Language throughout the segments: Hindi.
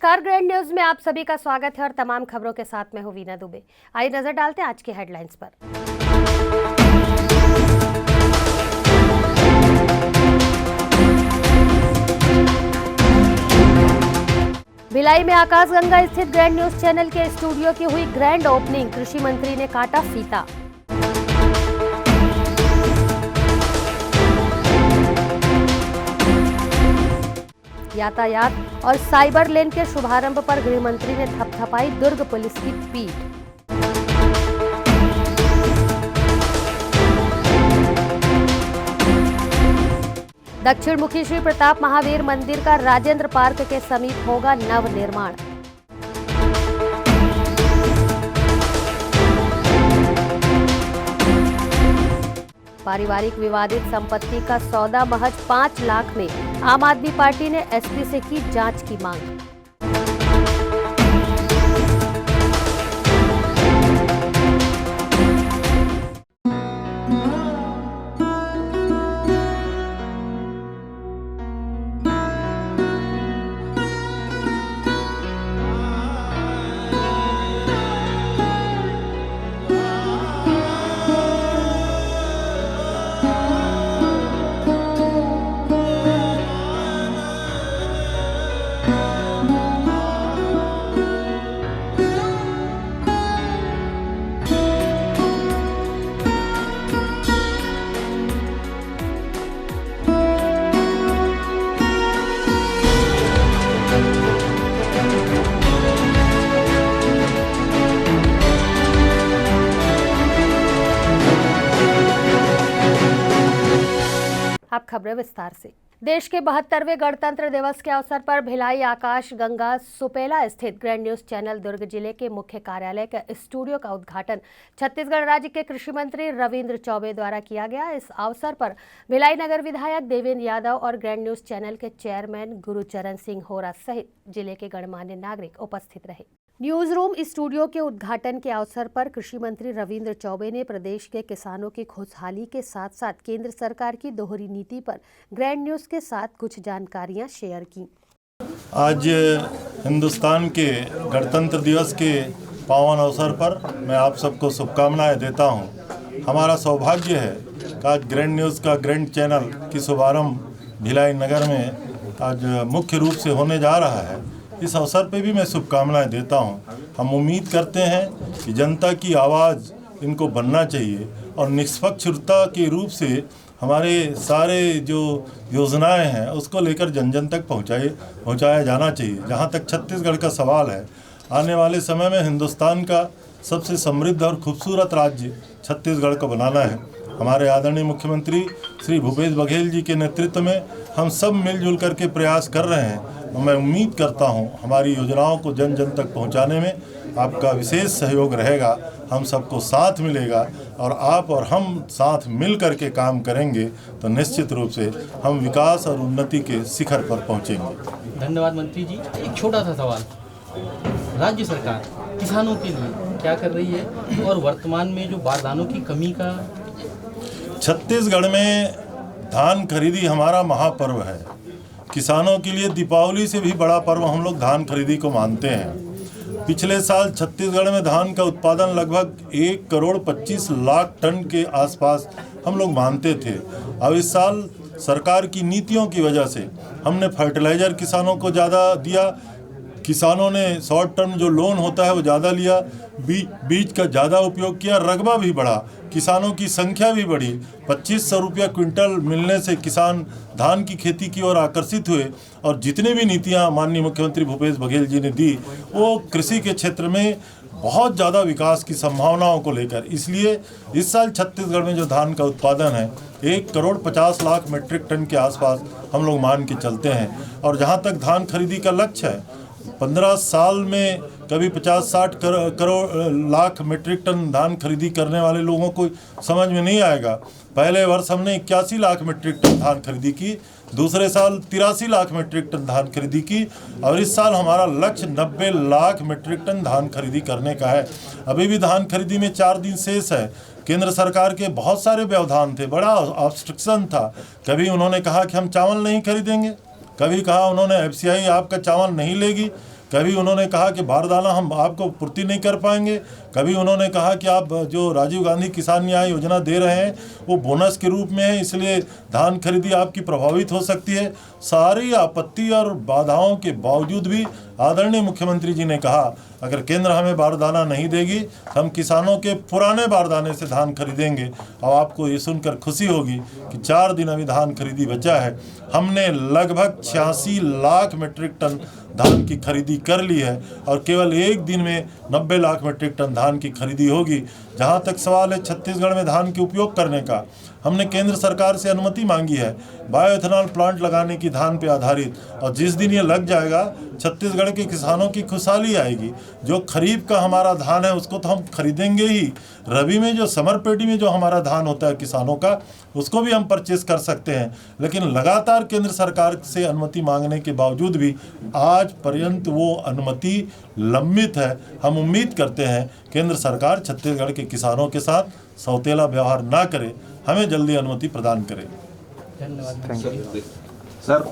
नमस्कार, ग्रैंड न्यूज में आप सभी का स्वागत है और तमाम खबरों के साथ मैं हूं वीना दुबे। आइए नजर डालते हैं आज के हेडलाइंस पर। भिलाई में आकाशगंगा स्थित ग्रैंड न्यूज चैनल के स्टूडियो की हुई ग्रैंड ओपनिंग, कृषि मंत्री ने काटा फीता। यातायात और साइबर लेन के शुभारंभ पर गृह मंत्री ने थपथपाई दुर्ग पुलिस की पीठ। दक्षिण मुखी श्री प्रताप महावीर मंदिर का राजेंद्र पार्क के समीप होगा नव निर्माण। पारिवारिक विवादित संपत्ति का सौदा महज 5 लाख में, आम आदमी पार्टी ने एसपी से की जांच की मांग। अब खबरें विस्तार से। देश के 72वें गणतंत्र दिवस के अवसर पर भिलाई आकाश गंगा सुपेला स्थित ग्रैंड न्यूज चैनल दुर्ग जिले के मुख्य कार्यालय के स्टूडियो का उद्घाटन छत्तीसगढ़ राज्य के कृषि मंत्री रविंद्र चौबे द्वारा किया गया। इस अवसर पर भिलाई नगर विधायक देवेंद्र यादव और ग्रैंड न्यूज चैनल के चेयरमैन गुरुचरण सिंह होरा सहित जिले के गणमान्य नागरिक उपस्थित रहे। न्यूज रूम स्टूडियो के उद्घाटन के अवसर पर कृषि मंत्री रविंद्र चौबे ने प्रदेश के किसानों की खुशहाली के साथ साथ केंद्र सरकार की दोहरी नीति पर ग्रैंड न्यूज के साथ कुछ जानकारियां शेयर की। आज हिंदुस्तान के गणतंत्र दिवस के पावन अवसर पर मैं आप सबको शुभकामनाएं देता हूं। हमारा सौभाग्य है कि आज ग्रैंड न्यूज़ का ग्रैंड चैनल की शुभारंभ भिलाई नगर में आज मुख्य रूप से होने जा रहा है। इस अवसर पे भी मैं शुभकामनाएं देता हूं। हम उम्मीद करते हैं कि जनता की आवाज़ इनको बनना चाहिए और निष्पक्षता के रूप से हमारे सारे जो योजनाएं हैं उसको लेकर जन जन तक पहुंचाया जाना चाहिए। जहां तक छत्तीसगढ़ का सवाल है, आने वाले समय में हिंदुस्तान का सबसे समृद्ध और खूबसूरत राज्य छत्तीसगढ़ को बनाना है। हमारे आदरणीय मुख्यमंत्री श्री भूपेश बघेल जी के नेतृत्व में हम सब मिलजुल करके प्रयास कर रहे हैं। मैं उम्मीद करता हूं हमारी योजनाओं को जन जन तक पहुंचाने में आपका विशेष सहयोग रहेगा, हम सबको साथ मिलेगा और आप और हम साथ मिल करके काम करेंगे तो निश्चित रूप से हम विकास और उन्नति के शिखर पर पहुंचेंगे। धन्यवाद मंत्री जी। एक छोटा सा सवाल, राज्य सरकार किसानों के लिए क्या कर रही है और वर्तमान में जो बारदानों की कमी का? छत्तीसगढ़ में धान खरीदी हमारा महापर्व है। किसानों के लिए दीपावली से भी बड़ा पर्व हम लोग धान खरीदी को मानते हैं। पिछले साल छत्तीसगढ़ में धान का उत्पादन लगभग 1 करोड़ 25 लाख टन के आसपास हम लोग मानते थे। अब इस साल सरकार की नीतियों की वजह से हमने फर्टिलाइज़र किसानों को ज़्यादा दिया, किसानों ने शॉर्ट टर्म जो लोन होता है वो ज़्यादा लिया, बीज का ज़्यादा उपयोग किया, रकबा भी बढ़ा, किसानों की संख्या भी बढ़ी। 2500 रुपया क्विंटल मिलने से किसान धान की खेती की ओर आकर्षित हुए और जितने भी नीतियां माननीय मुख्यमंत्री भूपेश बघेल जी ने दी वो कृषि के क्षेत्र में बहुत ज़्यादा विकास की संभावनाओं को लेकर, इसलिए इस साल छत्तीसगढ़ में जो धान का उत्पादन है 1 करोड़ 50 लाख मीट्रिक टन के आसपास हम लोग मान के चलते हैं। और जहाँ तक धान खरीदी का लक्ष्य है, 15 साल में कभी 50-60 करोड़ लाख मीट्रिक टन धान खरीदी करने वाले लोगों को समझ में नहीं आएगा। पहले वर्ष हमने 81 लाख मीट्रिक टन धान खरीदी की, दूसरे साल 83 लाख मीट्रिक टन धान खरीदी की और इस साल हमारा लक्ष्य 90 लाख मीट्रिक टन धान खरीदी करने का है। अभी भी धान खरीदी में 4 दिन शेष है। केंद्र सरकार के बहुत सारे व्यवधान थे, बड़ा ऑब्स्ट्रक्शन था। कभी उन्होंने कहा कि हम चावल नहीं खरीदेंगे, कभी कहा उन्होंने FCI आपका चावल नहीं लेगी, कभी उन्होंने कहा कि बारदाना हम आपको पूर्ति नहीं कर पाएंगे, कभी उन्होंने कहा कि आप जो राजीव गांधी किसान न्याय योजना दे रहे हैं वो बोनस के रूप में है, इसलिए धान खरीदी आपकी प्रभावित हो सकती है। सारी आपत्ति और बाधाओं के बावजूद भी आदरणीय मुख्यमंत्री जी ने कहा अगर केंद्र हमें बारदाना नहीं देगी तो हम किसानों के पुराने बारदाने से धान खरीदेंगे। और आपको ये सुनकर खुशी होगी कि 4 दिन अभी धान खरीदी बचा है, हमने लगभग 86 लाख मीट्रिक टन धान की खरीदी कर ली है और केवल एक दिन में 90 लाख मीट्रिक टन धान की खरीदी होगी। जहां तक सवाल है छत्तीसगढ़ में धान के उपयोग करने का, हमने केंद्र सरकार से अनुमति मांगी है बायोएथेनॉल प्लांट लगाने की धान पे आधारित, और जिस दिन ये लग जाएगा छत्तीसगढ़ के किसानों की खुशहाली आएगी। जो खरीफ का हमारा धान है उसको तो हम खरीदेंगे ही, रबी में जो समर पेटी में जो हमारा धान होता है किसानों का उसको भी हम परचेस कर सकते हैं। लेकिन लगातार केंद्र सरकार से अनुमति मांगने के बावजूद भी आज पर्यंत वो अनुमति लंबित है। हम उम्मीद करते हैं केंद्र सरकार छत्तीसगढ़ के किसानों के साथ सौतेला व्यवहार ना करे, हमें जल्दी अनुमति प्रदान करे। धन्यवाद सर,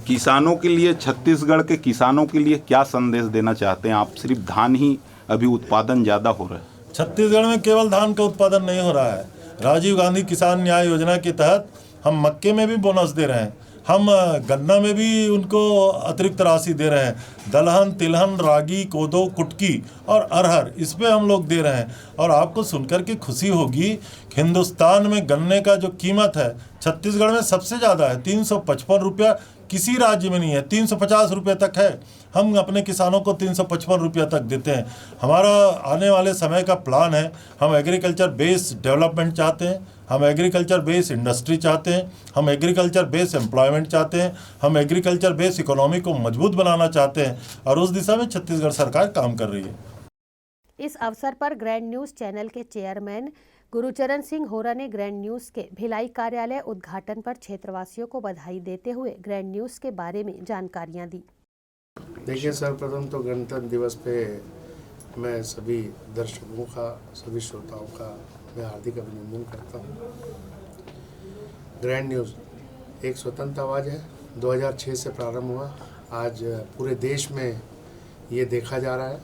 किसानों के लिए, छत्तीसगढ़ के किसानों के लिए क्या संदेश देना चाहते हैं आप? सिर्फ धान ही अभी उत्पादन ज़्यादा हो रहा है। छत्तीसगढ़ में केवल धान का उत्पादन नहीं हो रहा है, राजीव गांधी किसान न्याय योजना के तहत हम मक्के में भी बोनस दे रहे हैं, हम गन्ना में भी उनको अतिरिक्त राशि दे रहे हैं, दलहन, तिलहन, रागी, कोदो, कुटकी और अरहर इस पे हम लोग दे रहे हैं। और आपको सुनकर के खुशी होगी हिंदुस्तान में गन्ने का जो कीमत है छत्तीसगढ़ में सबसे ज़्यादा है, 355 रुपया, किसी राज्य में नहीं है, 350 रुपये तक है। हम अपने किसानों को 355 रुपया तक देते हैं। हमारा आने वाले समय का प्लान है, हम एग्रीकल्चर बेस्ड डेवलपमेंट चाहते हैं, हम एग्रीकल्चर बेस्ड इंडस्ट्री चाहते हैं, हम एग्रीकल्चर बेस्ड एम्प्लॉयमेंट चाहते हैं, हम एग्रीकल्चर बेस्ड इकोनॉमी को मजबूत बनाना चाहते हैं और उस दिशा में छत्तीसगढ़ सरकार काम कर रही है। इस अवसर पर ग्रैंड न्यूज़ चैनल के चेयरमैन गुरुचरण सिंह होरा ने ग्रैंड न्यूज़ के भिलाई कार्यालय उद्घाटन पर क्षेत्रवासियों को बधाई देते हुए ग्रैंड न्यूज़ के बारे में जानकारियां दी। देखिए, सर्वप्रथम तो गणतंत्र दिवस पे मैं सभी दर्शकों का, सभी श्रोताओं का मैं हार्दिक अभिनंदन करता हूँ। ग्रैंड न्यूज़ एक स्वतंत्र आवाज़ है, 2006 से प्रारंभ हुआ, आज पूरे देश में ये देखा जा रहा है।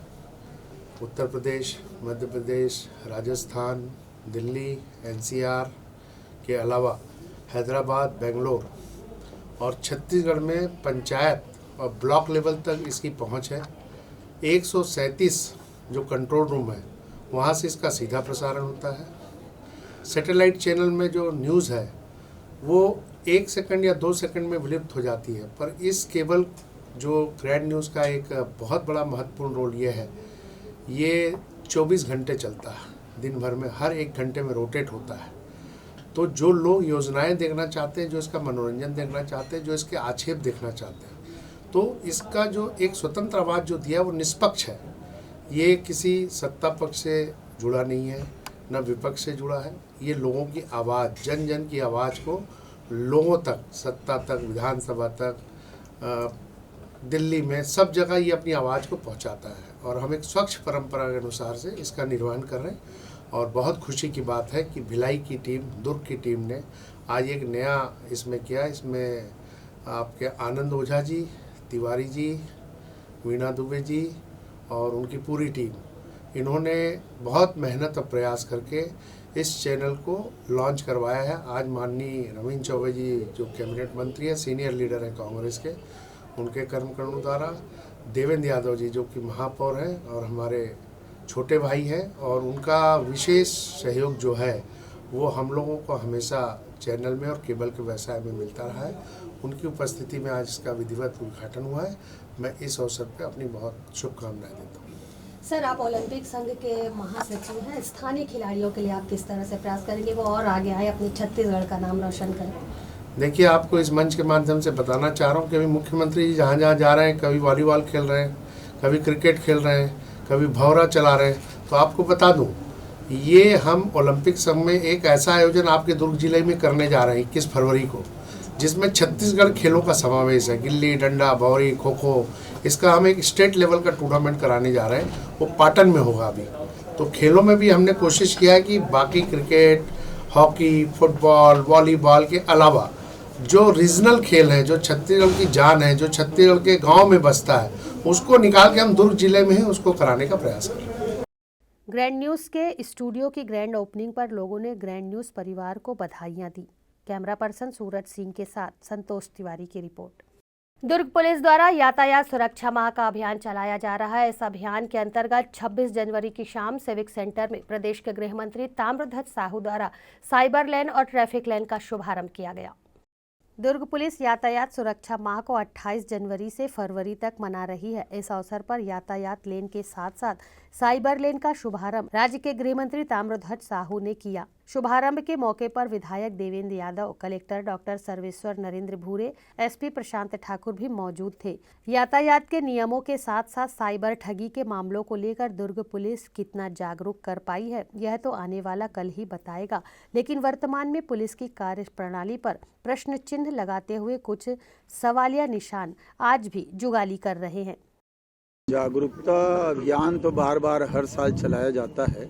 उत्तर प्रदेश, मध्य प्रदेश, राजस्थान, दिल्ली, NCR के अलावा हैदराबाद, बेंगलोर और छत्तीसगढ़ में पंचायत और ब्लॉक लेवल तक इसकी पहुंच है। 137 जो कंट्रोल रूम है वहां से इसका सीधा प्रसारण होता है। सैटेलाइट चैनल में जो न्यूज़ है वो 1 सेकंड या 2 सेकंड में विलुप्त हो जाती है, पर इस केबल जो ग्रैंड न्यूज़ का एक बहुत बड़ा महत्वपूर्ण रोल ये है, ये 24 घंटे चलता है, दिन भर में हर 1 घंटे में रोटेट होता है। तो जो लोग योजनाएं देखना चाहते हैं, जो इसका मनोरंजन देखना चाहते हैं, जो इसके आक्षेप देखना चाहते हैं, तो इसका जो एक स्वतंत्र आवाज़ जो दिया वो निष्पक्ष है। ये किसी सत्ता पक्ष से जुड़ा नहीं है, न विपक्ष से जुड़ा है। ये लोगों की आवाज़, जन जन की आवाज़ को लोगों तक, सत्ता तक, विधानसभा तक, दिल्ली में सब जगह ये अपनी आवाज़ को पहुंचाता है और हम एक स्वच्छ परंपरा के अनुसार से इसका निर्वहन कर रहे हैं। और बहुत खुशी की बात है कि भिलाई की टीम, दुर्ग की टीम ने आज एक नया इसमें किया। इसमें आपके आनंद ओझा जी, तिवारी जी, वीणा दुबे जी और उनकी पूरी टीम, इन्होंने बहुत मेहनत और प्रयास करके इस चैनल को लॉन्च करवाया है। आज माननीय रवींद्र चौबे जी जो कैबिनेट मंत्री हैं, सीनियर लीडर हैं कांग्रेस के, उनके कर्मकांडों द्वारा, देवेंद्र यादव जी जो कि महापौर हैं और हमारे छोटे भाई हैं, और उनका विशेष सहयोग जो है वो हम लोगों को हमेशा चैनल में और केबल के व्यवसाय में मिलता रहा है। उनकी उपस्थिति में आज इसका विधिवत उद्घाटन हुआ है। मैं इस अवसर पर अपनी बहुत शुभकामनाएं देता हूँ। सर, आप ओलंपिक संघ के महासचिव हैं, स्थानीय खिलाड़ियों के लिए आप किस तरह से प्रयास करेंगे वो और आगे आए, अपने छत्तीसगढ़ का नाम रोशन करें? देखिए, आपको इस मंच के माध्यम से बताना चाह रहा हूँ कि अभी मुख्यमंत्री जी जहाँ जहाँ जा रहे हैं, कभी वॉलीबॉल खेल रहे हैं, कभी क्रिकेट खेल रहे हैं, कभी भौरा चला रहे हैं। तो आपको बता दूँ, ये हम ओलंपिक संघ में एक ऐसा आयोजन आपके दुर्ग जिले में करने जा रहे हैं 21 फरवरी को, जिसमें छत्तीसगढ़ खेलों का समावेश है। गिल्ली डंडा, भौरी, खो खो, इसका हम एक स्टेट लेवल का टूर्नामेंट कराने जा रहे हैं। वो पाटन में होगा अभी। तो खेलों में भी हमने कोशिश किया है कि बाकी क्रिकेट, हॉकी, फुटबॉल, वॉलीबॉल के अलावा जो रीजनल खेल हैं, जो छत्तीसगढ़ की जान है, जो छत्तीसगढ़ के गांव में बसता है, उसको निकाल के हम दुर्ग जिले में ही उसको कराने का प्रयास कर रहे हैं। ग्रैंड न्यूज के स्टूडियो की ग्रैंड ओपनिंग पर लोगों ने ग्रैंड न्यूज परिवार को बधाइयां दी। कैमरा पर्सन सूरज सिंह के साथ संतोष तिवारी की रिपोर्ट। दुर्ग पुलिस द्वारा यातायात सुरक्षा माह का अभियान चलाया जा रहा है। इस अभियान के अंतर्गत 26 जनवरी की शाम सिविक सेंटर में प्रदेश के गृह मंत्री ताम्रध्वज साहू द्वारा साइबर लेन और ट्रैफिक लेन का शुभारंभ किया गया। दुर्ग पुलिस यातायात सुरक्षा माह को 28 जनवरी से फरवरी तक मना रही है। इस अवसर पर यातायात लेन के साथ साथ साइबर लेन का शुभारंभ राज्य के गृह मंत्री ताम्रध्वज साहू ने किया। शुभारंभ के मौके पर विधायक देवेंद्र यादव, कलेक्टर डॉक्टर सर्वेश्वर नरेंद्र भूरे, एसपी प्रशांत ठाकुर भी मौजूद थे। यातायात के नियमों के साथ साथ साइबर ठगी के मामलों को लेकर दुर्ग पुलिस कितना जागरूक कर पाई है, यह तो आने वाला कल ही बताएगा। लेकिन वर्तमान में पुलिस की कार्य प्रणाली पर प्रश्न चिन्ह लगाते हुए कुछ सवालिया निशान आज भी जुगाली कर रहे हैं। जागरूकता अभियान तो बार बार हर साल चलाया जाता है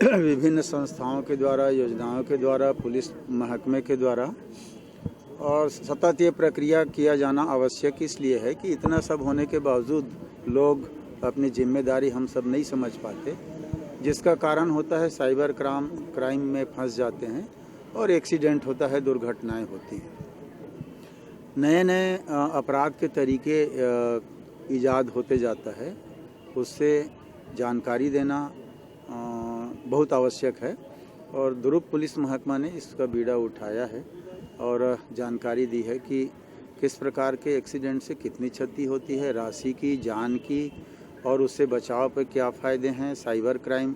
विभिन्न संस्थाओं के द्वारा, योजनाओं के द्वारा, पुलिस महकमे के द्वारा, और सतत ये प्रक्रिया किया जाना आवश्यक इसलिए है कि इतना सब होने के बावजूद लोग अपनी जिम्मेदारी हम सब नहीं समझ पाते, जिसका कारण होता है साइबर क्राइम में फंस जाते हैं और एक्सीडेंट होता है, दुर्घटनाएं होती हैं। नए नए अपराध के तरीके ईजाद होते जाता है, उससे जानकारी देना बहुत आवश्यक है और दुर्ग पुलिस महकमा ने इसका बीड़ा उठाया है और जानकारी दी है कि किस प्रकार के एक्सीडेंट से कितनी क्षति होती है, राशि की, जान की, और उससे बचाव पर क्या फ़ायदे हैं, साइबर क्राइम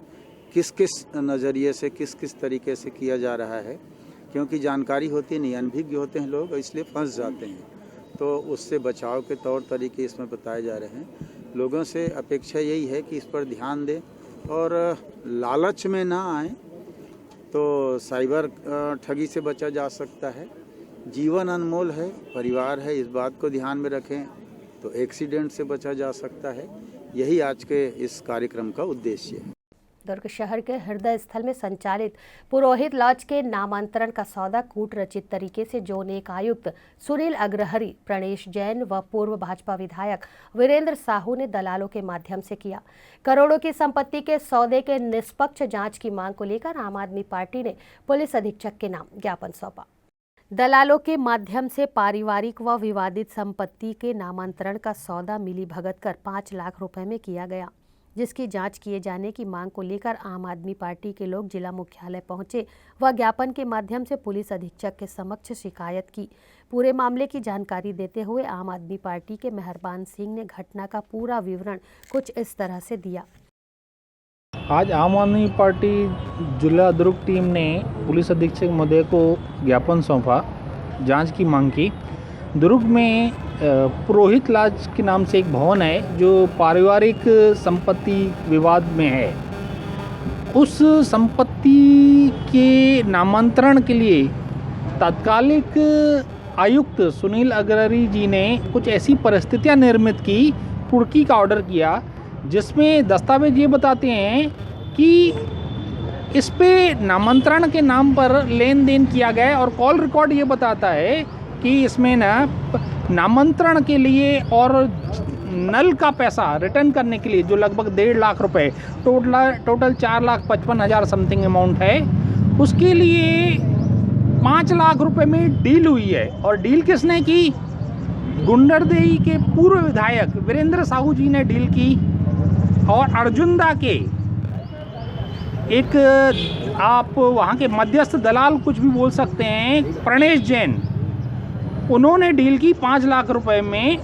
किस किस नज़रिए से, किस किस तरीके से किया जा रहा है। क्योंकि जानकारी होती नहीं, अनभिज्ञ होते हैं लोग, इसलिए फंस जाते हैं, तो उससे बचाव के तौर तरीके इसमें बताए जा रहे हैं। लोगों से अपेक्षा यही है कि इस पर ध्यान दें और लालच में ना आए, तो साइबर ठगी से बचा जा सकता है। जीवन अनमोल है, परिवार है, इस बात को ध्यान में रखें तो एक्सीडेंट से बचा जा सकता है। यही आज के इस कार्यक्रम का उद्देश्य है। दुर्ग शहर के हृदय स्थल में संचालित पुरोहित लॉज के नामांतरण का सौदा कूट रचित तरीके से जोन 1 आयुक्त सुनील अग्रहरी, प्रणेश जैन व पूर्व भाजपा विधायक वीरेंद्र साहू ने दलालों के माध्यम से किया। करोड़ों की संपत्ति के सौदे के निष्पक्ष जांच की मांग को लेकर आम आदमी पार्टी ने पुलिस अधीक्षक के नाम ज्ञापन सौंपा। दलालों के माध्यम से पारिवारिक व विवादित संपत्ति के नामांतरण का सौदा मिली भगत कर 5 लाख रुपए में किया गया, जिसकी जांच किए जाने की मांग को लेकर आम आदमी पार्टी के लोग जिला मुख्यालय पहुंचे व ज्ञापन के माध्यम से पुलिस अधीक्षक के समक्ष शिकायत की। पूरे मामले की जानकारी देते हुए आम आदमी पार्टी के मेहरबान सिंह ने घटना का पूरा विवरण कुछ इस तरह से दिया। आज आम आदमी पार्टी जिला दुर्ग टीम ने पुलिस अधीक्षक महोदय को ज्ञापन सौंपा, जांच की मांग की। दुर्ग में पुरोहित लॉज के नाम से एक भवन है जो पारिवारिक संपत्ति विवाद में है। उस संपत्ति के नामांतरण के लिए तात्कालिक आयुक्त सुनील अग्रहरी जी ने कुछ ऐसी परिस्थितियां निर्मित की, पुर्की का ऑर्डर किया, जिसमें दस्तावेज ये बताते हैं कि इस पे नामांतरण के नाम पर लेन देन किया गया और कॉल रिकॉर्ड ये बताता है कि इसमें नामांतरण के लिए और नल का पैसा रिटर्न करने के लिए जो लगभग 1.5 लाख रुपए, टोटल 4,55,000 समथिंग अमाउंट है, उसके लिए 5 लाख रुपए में डील हुई है। और डील किसने की? गुंडरदेही के पूर्व विधायक वीरेंद्र साहू जी ने डील की और अर्जुनदा के एक, आप वहाँ के मध्यस्थ दलाल कुछ भी बोल सकते हैं, प्रणेश जैन, उन्होंने डील की 5 लाख रुपए में।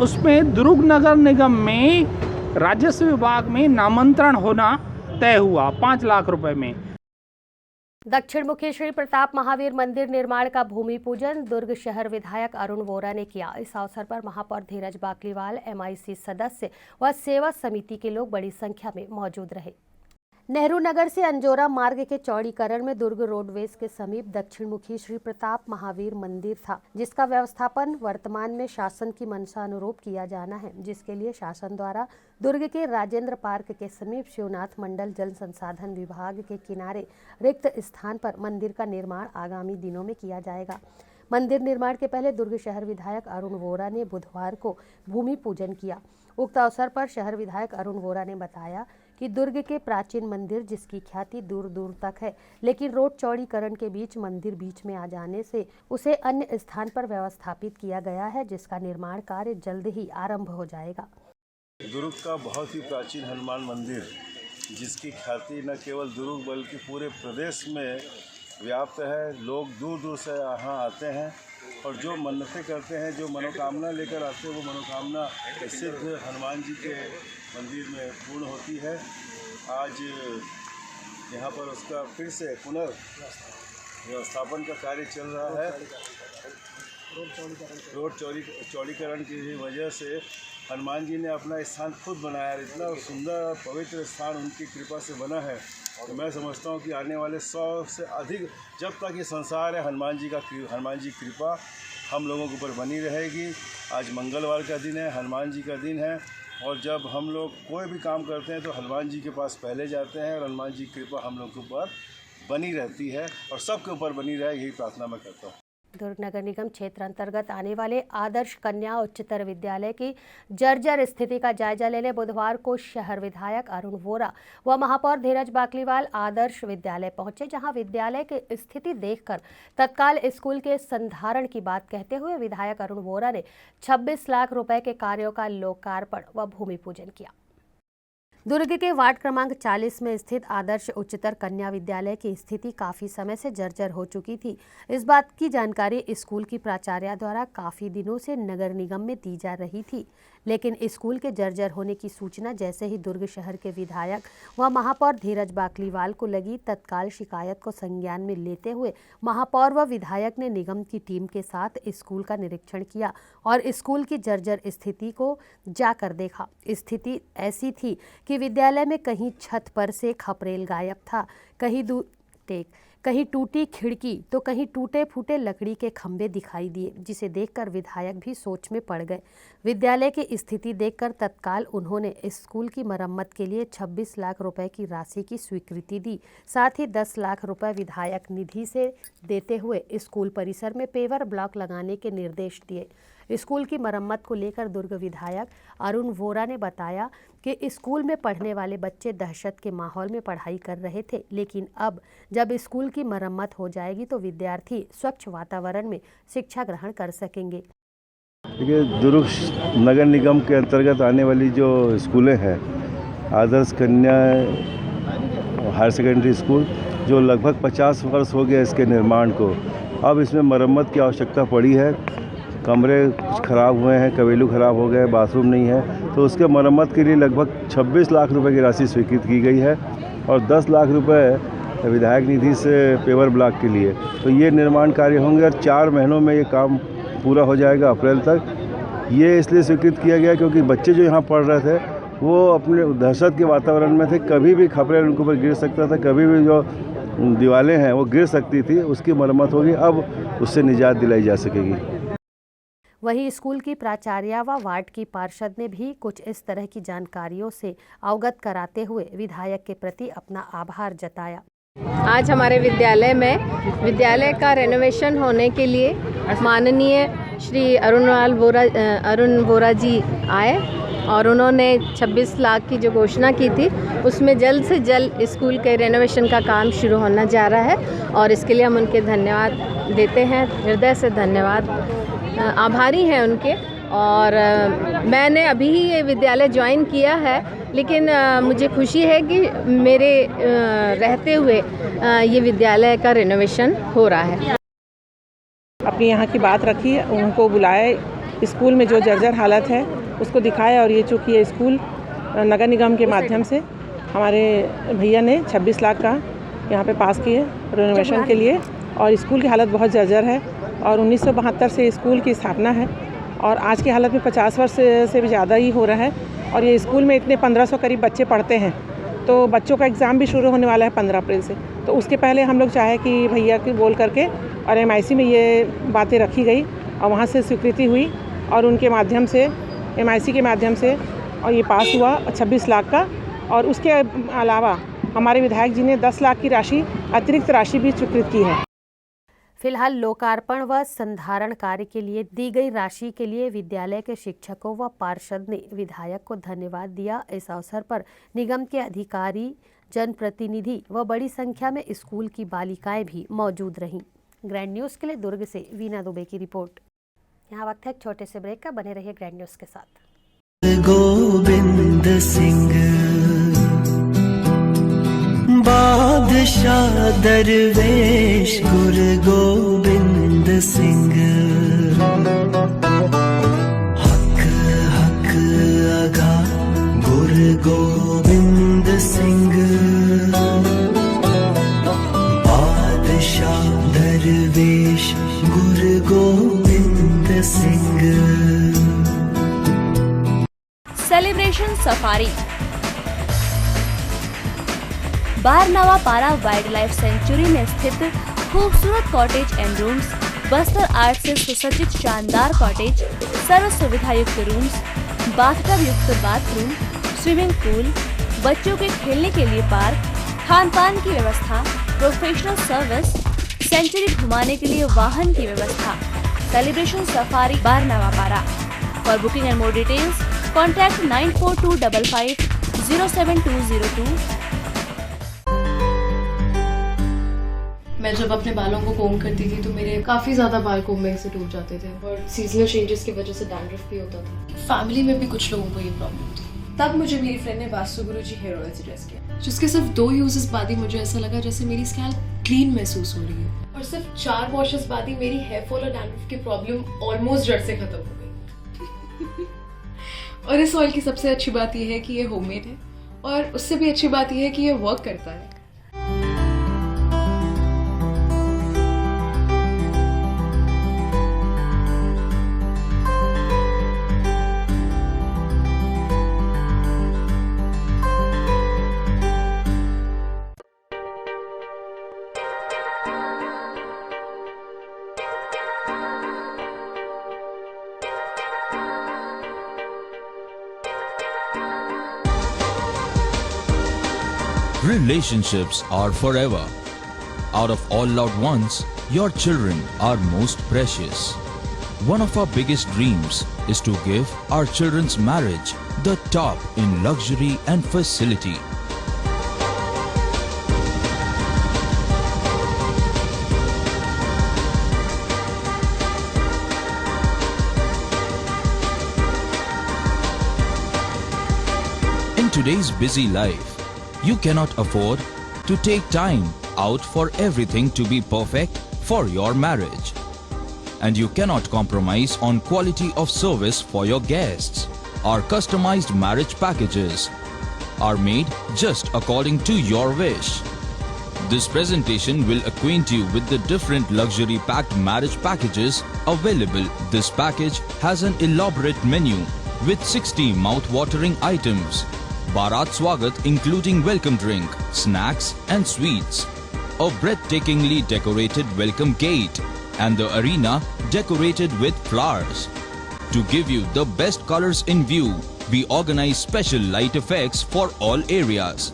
उसमें दुर्ग नगर निगम में राजस्व विभाग में नामांतरण होना तय हुआ 5 लाख रुपए में। दक्षिण मुखी श्री प्रताप महावीर मंदिर निर्माण का भूमि पूजन दुर्ग शहर विधायक अरुण वोरा ने किया। इस अवसर पर महापौर धीरज बाकलीवाल, MIC सदस्य व सेवा समिति के लोग बड़ी संख्या में मौजूद रहे। नेहरू नगर से अंजोरा मार्ग के चौड़ीकरण में दुर्ग रोडवेज के समीप दक्षिण मुखी श्री प्रताप महावीर मंदिर था, जिसका व्यवस्थापन वर्तमान में शासन की मंशा अनुरूप किया जाना है, जिसके लिए शासन द्वारा दुर्ग के राजेंद्र पार्क के समीप शिवनाथ मंडल जल संसाधन विभाग के किनारे रिक्त स्थान पर मंदिर का निर्माण आगामी दिनों में किया जाएगा। मंदिर निर्माण के पहले दुर्ग शहर विधायक अरुण वोरा ने बुधवार को भूमि पूजन किया। उक्त अवसर पर शहर विधायक अरुण वोरा ने बताया कि दुर्ग के प्राचीन मंदिर जिसकी ख्याति दूर दूर तक है, लेकिन रोड चौड़ीकरण के बीच मंदिर बीच में आ जाने से उसे अन्य स्थान पर व्यवस्थापित किया गया है, जिसका निर्माण कार्य जल्द ही आरंभ हो जाएगा। दुर्ग का बहुत ही प्राचीन हनुमान मंदिर जिसकी ख्याति न केवल दुर्ग बल्कि पूरे प्रदेश में व्याप्त है। लोग दूर दूर से यहाँ आते हैं और जो मन्नतें करते हैं, जो मनोकामना लेकर आते हैं, वो मनोकामना सिद्ध हनुमान जी के मंदिर में पूर्ण होती है। आज यहाँ पर उसका फिर से पुनर्व्यवस्थापन का कार्य चल रहा है। रोड चौड़ीकरण की वजह से हनुमान जी ने अपना स्थान खुद बनाया है। इतना सुंदर और पवित्र स्थान उनकी कृपा से बना है तो मैं समझता हूँ कि आने वाले 100 से अधिक, जब तक ये संसार है, हनुमान जी कृपा हम लोगों के ऊपर बनी रहेगी। आज मंगलवार का दिन है, हनुमान जी का दिन है और जब हम लोग कोई भी काम करते हैं तो हनुमान जी के पास पहले जाते हैं और हनुमान जी की कृपा हम लोग के ऊपर बनी रहती है और सबके ऊपर बनी रहे, यही प्रार्थना मैं करता हूँ। दुर्ग नगर निगम क्षेत्र अंतर्गत आने वाले आदर्श कन्या उच्चतर विद्यालय की जर्जर स्थिति का जायजा लेने बुधवार को शहर विधायक अरुण वोरा व महापौर धीरज बाकलीवाल आदर्श विद्यालय पहुंचे, जहां विद्यालय की स्थिति देखकर तत्काल स्कूल के संधारण की बात कहते हुए विधायक अरुण वोरा ने 26 लाख रुपए के कार्यों का लोकार्पण व भूमि पूजन किया। दुर्ग के वार्ड क्रमांक 40 में स्थित आदर्श उच्चतर कन्या विद्यालय की स्थिति काफी समय से जर्जर हो चुकी थी। इस बात की जानकारी स्कूल की प्राचार्य द्वारा काफी दिनों से नगर निगम में दी जा रही थी, लेकिन स्कूल के जर्जर होने की सूचना जैसे ही दुर्ग शहर के विधायक व महापौर धीरज बाकलीवाल को लगी, तत्काल शिकायत को संज्ञान में लेते हुए महापौर व विधायक ने निगम की टीम के साथ स्कूल का निरीक्षण किया और स्कूल की जर्जर स्थिति को जाकर देखा। स्थिति ऐसी थी कि विद्यालय में कहीं छत पर से खपरेल गायब था, कहीं टूटी खिड़की तो कहीं टूटे फूटे लकड़ी के खंभे दिखाई दिए, जिसे देखकर विधायक भी सोच में पड़ गए। विद्यालय की स्थिति देखकर तत्काल उन्होंने स्कूल की मरम्मत के लिए 26 लाख रुपए की राशि की स्वीकृति दी। साथ ही 10 लाख रुपए विधायक निधि से देते हुए स्कूल परिसर में पेवर ब्लॉक लगाने के निर्देश दिए। स्कूल की मरम्मत को लेकर दुर्ग विधायक अरुण वोरा ने बताया कि स्कूल में पढ़ने वाले बच्चे दहशत के माहौल में पढ़ाई कर रहे थे, लेकिन अब जब स्कूल की मरम्मत हो जाएगी तो विद्यार्थी स्वच्छ वातावरण में शिक्षा ग्रहण कर सकेंगे। देखिए, दुर्ग नगर निगम के अंतर्गत आने वाली जो स्कूलें हैं, आदर्श कन्या हायर सेकेंडरी स्कूल, जो लगभग 50 वर्ष हो गया इसके निर्माण को, अब इसमें मरम्मत की आवश्यकता पड़ी है। कमरे कुछ ख़राब हुए हैं, कवेलू ख़राब हो गए, बाथरूम नहीं है, तो उसके मरम्मत के लिए लगभग 26 लाख रुपए की राशि स्वीकृत की गई है और 10 लाख रुपए विधायक निधि से पेवर ब्लॉक के लिए। तो ये निर्माण कार्य होंगे और 4 महीनों में ये काम पूरा हो जाएगा, अप्रैल तक। ये इसलिए स्वीकृत किया गया क्योंकि बच्चे जो यहाँ पढ़ रहे थे वो अपने दहशत के वातावरण में थे, कभी भी खपरेल उनके ऊपर गिर सकता था, कभी भी जो दीवारें हैं वो गिर सकती थी, उसकी मरम्मत होगी, अब उससे निजात दिलाई जा सकेगी। वहीं स्कूल की प्राचार्य व वार्ड की पार्षद ने भी कुछ इस तरह की जानकारियों से अवगत कराते हुए विधायक के प्रति अपना आभार जताया। आज हमारे विद्यालय में विद्यालय का रेनोवेशन होने के लिए माननीय श्री अरुण वोरा जी आए और उन्होंने 26 लाख की जो घोषणा की थी उसमें जल्द से जल्द स्कूल के रेनोवेशन का काम शुरू होना जा रहा है और इसके लिए हम उनके धन्यवाद देते हैं, हृदय से धन्यवाद, आभारी हैं उनके। और मैंने अभी ही ये विद्यालय ज्वाइन किया है, लेकिन मुझे खुशी है कि मेरे रहते हुए ये विद्यालय का रेनोवेशन हो रहा है। अपनी यहाँ की बात रखी, उनको बुलाया, स्कूल में जो जर्जर हालत है उसको दिखाया और ये चूँकि ये स्कूल नगर निगम के माध्यम से हमारे भैया ने 26 लाख का यहाँ पे पास किए रेनोवेशन के लिए और स्कूल की हालत बहुत जर्जर है और 1972 से स्कूल की स्थापना है और आज की हालत में 50 वर्ष से भी ज़्यादा ही हो रहा है और ये स्कूल में इतने 1500 करीब बच्चे पढ़ते हैं, तो बच्चों का एग्ज़ाम भी शुरू होने वाला है 15 अप्रैल से। तो उसके पहले हम लोग चाहे कि भैया की बोल करके और MIC में ये बातें रखी गई और वहाँ से स्वीकृति हुई और उनके माध्यम से MIC के माध्यम से और ये पास हुआ 26 लाख का और उसके अलावा हमारे विधायक जी ने 10 लाख की राशि अतिरिक्त राशि भी स्वीकृत की है। फिलहाल लोकार्पण व संधारण कार्य के लिए दी गई राशि के लिए विद्यालय के शिक्षकों व पार्षद ने विधायक को धन्यवाद दिया। इस अवसर पर निगम के अधिकारी, जनप्रतिनिधि व बड़ी संख्या में स्कूल की बालिकाएं भी मौजूद रहीं। ग्रैंड न्यूज़ के लिए दुर्ग से वीना दुबे की रिपोर्ट। यहाँ वक्त है एक छोटे से ब्रेक का, बने रहिए ग्रैंड न्यूज़ के साथ। गोविंद सिंह बादशाह दरवेश गुरु गोविंद सिंह हक हक अगा गुरु गोविंद सिंह बादशाह दरवेश गुरु गोविंद सिंह। सेलिब्रेशन सफारी बारनावा पारा वाइल्ड लाइफ सेंचुरी में स्थित खूबसूरत cottage and rooms, Bastar art से सुसज्जित शानदार कॉटेज, सर्व सुविधा युक्त रूम्स, बाथटब युक्त बाथरूम, स्विमिंग पूल, बच्चों के खेलने के लिए पार्क, खान पान की व्यवस्था, प्रोफेशनल सर्विस, सेंचुरी घुमाने के लिए वाहन की व्यवस्था। सेलिब्रेशन सफारी बारनावा पारा। For booking and more details contact 9425507202। मैं जब अपने बालों को कोम करती थी तो मेरे काफ़ी ज़्यादा बाल कोम्बिंग से टूट जाते थे और सीजनल चेंजेस की वजह से डैंड्रफ भी होता था। फैमिली में भी कुछ लोगों को ये प्रॉब्लम थी। तब मुझे मेरी फ्रेंड ने वास्तु गुरुजी हेयर ऑयल सजेस्ट किया, जिसके सिर्फ 2 यूजेस बाद ही मुझे ऐसा लगा जैसे मेरी स्कैल्प क्लीन महसूस हो रही है और सिर्फ 4 वॉशेस बाद ही मेरी हेयर फॉल और डैंड्रफ की प्रॉब्लम ऑलमोस्ट जड़ से खत्म हो गई। और इस ऑयल की सबसे अच्छी बात यह है कि ये होममेड है और उससे भी अच्छी बात यह है कि ये वर्क करता है। Relationships are forever. Out of all loved ones, your children are most precious. One of our biggest dreams is to give our children's marriage the top in luxury and facility. In today's busy life, you cannot afford to take time out for everything to be perfect for your marriage. And you cannot compromise on quality of service for your guests. Our customized marriage packages are made just according to your wish. This presentation will acquaint you with the different luxury packed marriage packages available. This package has an elaborate menu with 60 mouth-watering items. Bharat Swagat including welcome drink, snacks and sweets, a breathtakingly decorated welcome gate and the arena decorated with flowers. To give you the best colors in view, we organize special light effects for all areas.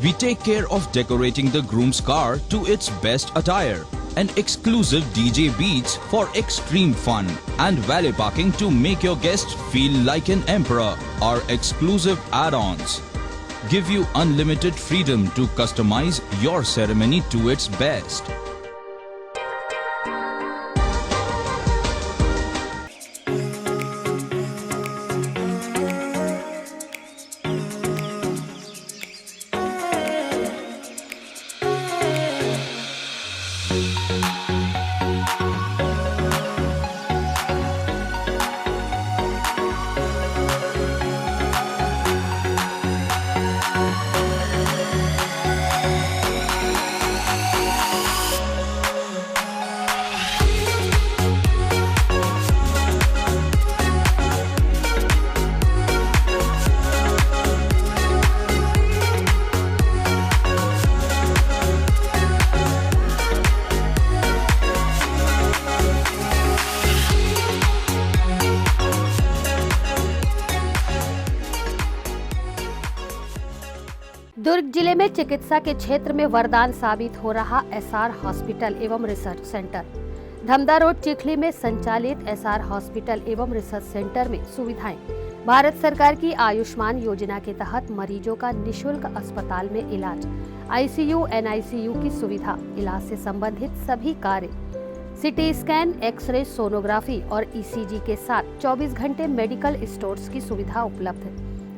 We take care of decorating the groom's car to its best attire and exclusive DJ beats for extreme fun and valet parking to make your guests feel like an emperor. Our exclusive add-ons give you unlimited freedom to customize your ceremony to its best. में चिकित्सा के क्षेत्र में वरदान साबित हो रहा एसआर हॉस्पिटल एवं research centre. Dhamda road Chikhli में संचालित एसआर हॉस्पिटल एवं रिसर्च सेंटर में सुविधाएं। भारत सरकार की आयुष्मान योजना के तहत मरीजों का निशुल्क अस्पताल में इलाज, आईसीयू, एनआईसीयू की सुविधा, इलाज से संबंधित सभी कार्य, सिटी स्कैन, एक्सरे, सोनोग्राफी और ईसीजी के साथ 24 घंटे मेडिकल स्टोर्स की सुविधा उपलब्ध है।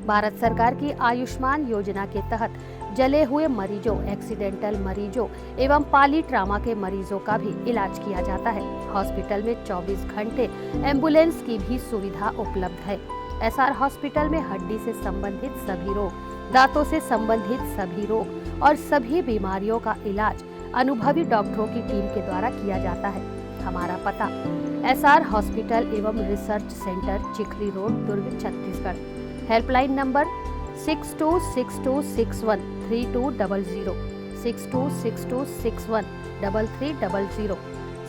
भारत सरकार की आयुष्मान योजना के तहत जले हुए मरीजों, एक्सीडेंटल मरीजों एवं पाली ट्रामा के मरीजों का भी इलाज किया जाता है। हॉस्पिटल में 24 घंटे एम्बुलेंस की भी सुविधा उपलब्ध है। एसआर हॉस्पिटल में हड्डी से संबंधित सभी रोग, दांतों से संबंधित सभी रोग और सभी बीमारियों का इलाज अनुभवी डॉक्टरों की टीम के द्वारा किया जाता है। हमारा पता एसआर हॉस्पिटल एवं research centre, Chikhli road, Durg, Chhattisgarh. Helpline number 6262613200, 6262613300,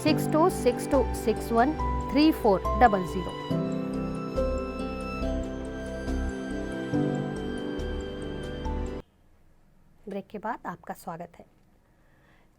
6262613400। Break के बाद आपका स्वागत है।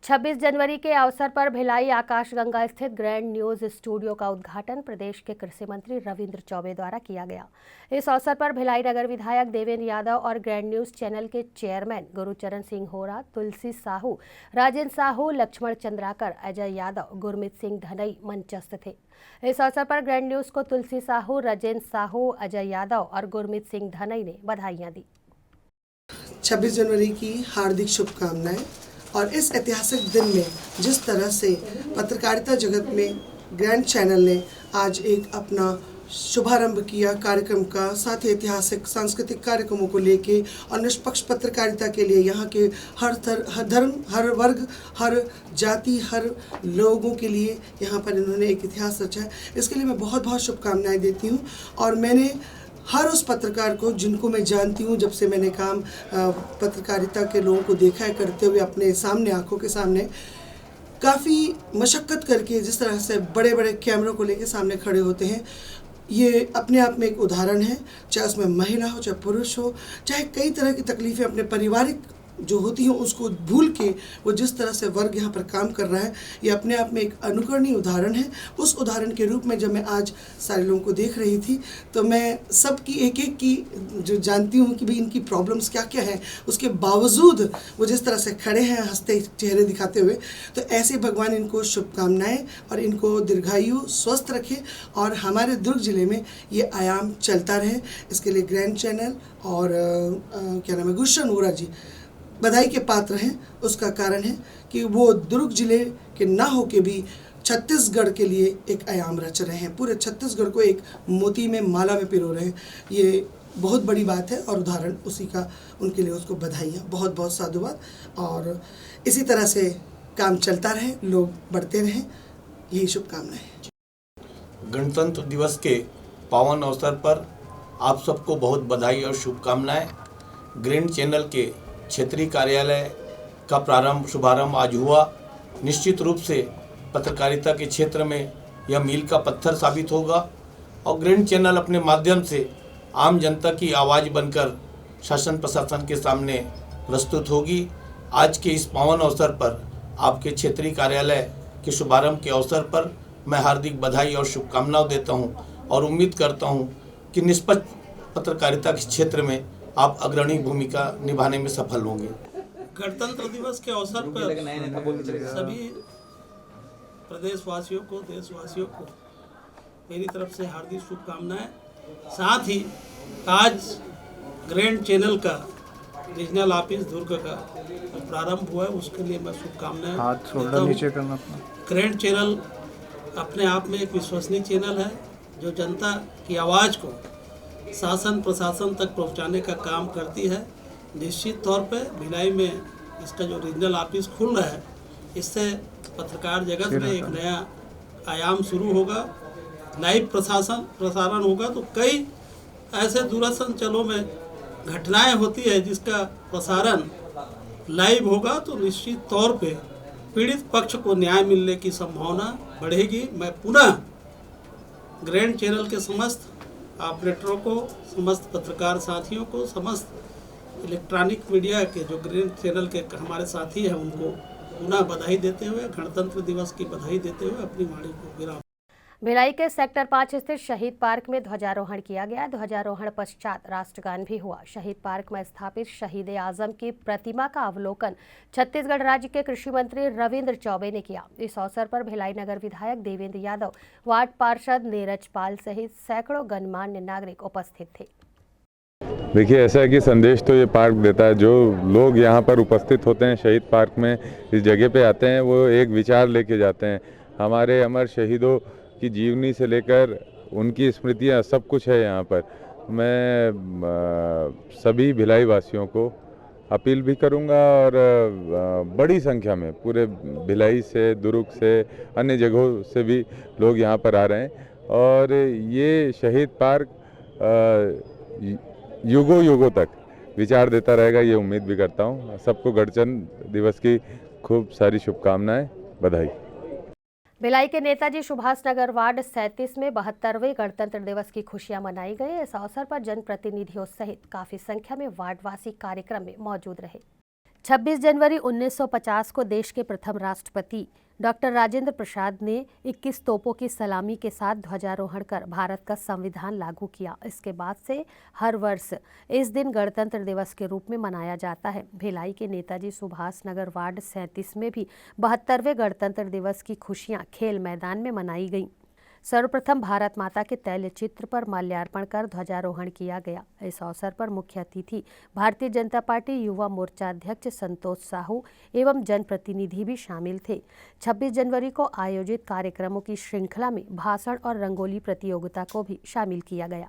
26 जनवरी के अवसर पर भिलाई आकाशगंगा स्थित ग्रैंड न्यूज स्टूडियो का उद्घाटन प्रदेश के कृषि मंत्री रविंद्र चौबे द्वारा किया गया। इस अवसर पर भिलाई नगर विधायक देवेंद्र यादव और ग्रैंड न्यूज चैनल के चेयरमैन गुरुचरण सिंह होरा, तुलसी साहू, राजेंद्र साहू, लक्ष्मण चंद्राकर, अजय यादव, गुरमीत सिंह धनई मंचस्थ थे। इस अवसर पर ग्रैंड न्यूज को तुलसी साहू, राजेंद्र साहू, अजय यादव और गुरमीत सिंह धनई ने बधाइयां दी। 26 जनवरी की हार्दिक शुभकामनाएं। और इस ऐतिहासिक दिन में जिस तरह से पत्रकारिता जगत में ग्रैंड चैनल ने आज एक अपना शुभारंभ किया कार्यक्रम का, साथ ही ऐतिहासिक सांस्कृतिक कार्यक्रमों को लेके और निष्पक्ष पत्रकारिता के लिए यहाँ के हर धर्म, हर वर्ग, हर जाति, हर लोगों के लिए यहाँ पर इन्होंने एक इतिहास रचा है। इसके लिए मैं बहुत बहुत शुभकामनाएं देती हूँ। और मैंने हर उस पत्रकार को जिनको मैं जानती हूँ, जब से मैंने काम पत्रकारिता के लोगों को देखा है करते हुए अपने सामने, आंखों के सामने, काफ़ी मशक्क़त करके जिस तरह से बड़े बड़े कैमरों को लेके सामने खड़े होते हैं, ये अपने आप में एक उदाहरण है। चाहे उसमें महिला हो, चाहे पुरुष हो, चाहे कई तरह की तकलीफ़ें अपने पारिवारिक जो होती हैं उसको भूल के वो जिस तरह से वर्ग यहाँ पर काम कर रहा है, ये अपने आप में एक अनुकरणीय उदाहरण है। उस उदाहरण के रूप में जब मैं आज सारे लोगों को देख रही थी तो मैं सबकी एक एक की जो जानती हूँ कि भाई इनकी प्रॉब्लम्स क्या क्या हैं, उसके बावजूद वो जिस तरह से खड़े हैं हंसते चेहरे दिखाते हुए, तो ऐसे भगवान इनको शुभकामनाएँ और इनको दीर्घायु स्वस्थ रखे और हमारे दुर्ग जिले में ये आयाम चलता रहे। इसके लिए ग्रैंड चैनल और क्या नाम है, गुलशन वोरा जी बधाई के पात्र हैं। उसका कारण है कि वो दुर्ग जिले के ना हो के भी छत्तीसगढ़ के लिए एक आयाम रच रहे हैं, पूरे छत्तीसगढ़ को एक मोती में माला में पिरो रहे हैं। ये बहुत बड़ी बात है और उदाहरण उसी का, उनके लिए उसको बधाइयाँ, बहुत बहुत साधुवाद। और इसी तरह से काम चलता रहे, लोग बढ़ते रहें, यही शुभकामनाएं। गणतंत्र दिवस के पावन अवसर पर आप सबको बहुत बधाई और शुभकामनाएं। ग्रैंड चैनल के क्षेत्रीय कार्यालय का शुभारंभ आज हुआ। निश्चित रूप से पत्रकारिता के क्षेत्र में यह मील का पत्थर साबित होगा और ग्रैंड चैनल अपने माध्यम से आम जनता की आवाज़ बनकर शासन प्रशासन के सामने प्रस्तुत होगी। आज के इस पावन अवसर पर आपके क्षेत्रीय कार्यालय के शुभारंभ के अवसर पर मैं हार्दिक बधाई और शुभकामनाएं देता हूं और उम्मीद करता हूं कि निष्पक्ष पत्रकारिता के क्षेत्र में आप अग्रणी भूमिका निभाने में सफल होंगे। गणतंत्र दिवस के अवसर पर सभी प्रदेशवासियों को, देशवासियों को मेरी तरफ से हार्दिक शुभकामनाएं। साथ ही आज ग्रैंड चैनल का रीजनल ऑफिस दुर्ग का प्रारंभ हुआ है, उसके लिए मैं शुभकामनाएं देता हूं। ग्रैंड चैनल अपने आप में एक विश्वसनीय चैनल है जो जनता की आवाज़ को शासन प्रशासन तक पहुंचाने का काम करती है। निश्चित तौर पे भिलाई में इसका जो रीजनल ऑफिस खुल रहा है, इससे पत्रकार जगत में एक नया आयाम शुरू होगा, लाइव प्रसारण होगा। तो कई ऐसे दूरस्थ अंचलों में घटनाएं होती है जिसका प्रसारण लाइव होगा, तो निश्चित तौर पे पीड़ित पक्ष को न्याय मिलने की संभावना बढ़ेगी। मैं पुनः ग्रैंड चैनल के समस्त ऑपरेटरों को, समस्त पत्रकार साथियों को, समस्त इलेक्ट्रॉनिक मीडिया के जो ग्रीन चैनल के हमारे साथी हैं उनको पुनः बधाई देते हुए, गणतंत्र दिवस की बधाई देते हुए अपनी वाणी को विराम। भिलाई के सेक्टर 5 स्थित शहीद पार्क में ध्वजारोहण किया गया। ध्वजारोहण पश्चात राष्ट्रगान भी हुआ। शहीद पार्क में स्थापित शहीद आजम की प्रतिमा का अवलोकन छत्तीसगढ़ राज्य के कृषि मंत्री रविंद्र चौबे ने किया। इस अवसर पर भिलाई नगर विधायक देवेंद्र यादव, वार्ड पार्षद नीरज पाल सहित सैकड़ों गणमान्य नागरिक उपस्थित थे। देखिए, ऐसा है कि संदेश तो ये पार्क देता है। जो लोग यहाँ पर उपस्थित होते हैं शहीद पार्क में, इस जगह पे आते हैं, वो एक विचार लेके जाते हैं। हमारे अमर शहीदों की जीवनी से लेकर उनकी स्मृतियाँ सब कुछ है यहाँ पर। मैं सभी भिलाई वासियों को अपील भी करूँगा और बड़ी संख्या में पूरे भिलाई से, दुर्ग से, अन्य जगहों से भी लोग यहाँ पर आ रहे हैं और ये शहीद पार्क युगों युगों तक विचार देता रहेगा, ये उम्मीद भी करता हूँ। सबको गणतंत्र दिवस की खूब सारी शुभकामनाएं, बधाई। भिलाई के नेताजी सुभाष नगर वार्ड 37 में 72वें गणतंत्र दिवस की खुशियां मनाई गई। इस अवसर पर जनप्रतिनिधियों सहित काफी संख्या में वार्डवासी कार्यक्रम में मौजूद रहे। 26 जनवरी 1950 को देश के प्रथम राष्ट्रपति डॉक्टर राजेंद्र प्रसाद ने 21 तोपों की सलामी के साथ ध्वजारोहण कर भारत का संविधान लागू किया। इसके बाद से हर वर्ष इस दिन गणतंत्र दिवस के रूप में मनाया जाता है। भिलाई के नेताजी सुभाष नगर वार्ड 37 में भी 72वें गणतंत्र दिवस की खुशियां खेल मैदान में मनाई गईं। सर्वप्रथम भारत माता के तैल चित्र पर माल्यार्पण कर ध्वजारोहण किया गया। इस अवसर पर मुख्य अतिथि भारतीय जनता पार्टी युवा मोर्चा अध्यक्ष संतोष साहू एवं जनप्रतिनिधि भी शामिल थे। 26 जनवरी को आयोजित कार्यक्रमों की श्रृंखला में भाषण और रंगोली प्रतियोगिता को भी शामिल किया गया।